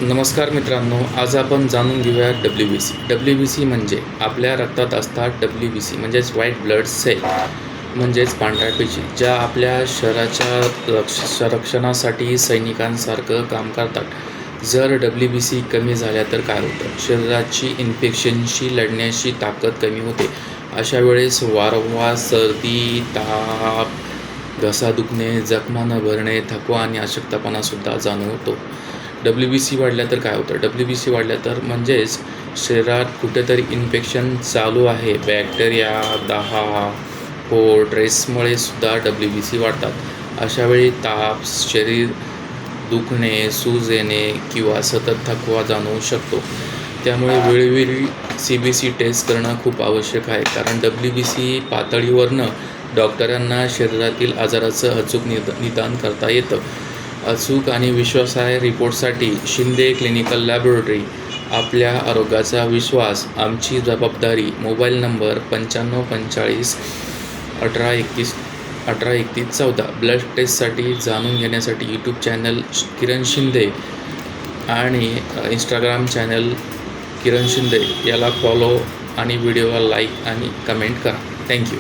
नमस्कार मित्रांनो, आज आपण जाणून घेऊया WBC म्हणजे आपल्या रक्तात असतात WBC म्हणजेच व्हाईट ब्लड सेल म्हणजेच पांढऱ्या पेशी, ज्या आपल्या शरीराच्या संरक्षणासाठी सैनिकांसारखं काम करतात. जर WBC कमी झाल्या तर काय होतं? शरीराची इन्फेक्शनशी लढण्याची ताकद कमी होते. अशा वेळेस वारंवार सर्दी, ताप, घसा दुखणे, जखमा न भरणे, थकवा आणि अशक्तपणासुद्धा जाणवतो. WBC वाढल्या तर काय होतं? WBC वाढल्या तर म्हणजेच शरीरात कुठेतरी इन्फेक्शन चालू आहे. बॅक्टेरिया, दहा, पोट, स्ट्रेसमुळे सुद्धा WBC वाढतात. अशावेळी ताप, शरीर दुखणे, सूज येणे किंवा सतत थकवा जाणवू शकतो. त्यामुळे वेळोवेळी CBC टेस्ट करणं खूप आवश्यक आहे, कारण WBC पातळीवरनं डॉक्टरांना शरीरातील आजाराचं अचूक निदान करता येतं. अचूक आणि विश्वासार्ह रिपोर्टसाठी शिंदे क्लिनिकल लॅबोरेटरी. आपल्या आरोग्याचा विश्वास, आमची जबाबदारी. Mobile number 9545 183114. ब्लड टेस्टसाठी जाणून घेण्यासाठी यूट्यूब चॅनल किरण शिंदे आणि इंस्टाग्राम चॅनल किरण शिंदे याला फॉलो आणि व्हिडिओला लाईक आणि कमेंट करा. थँक्यू.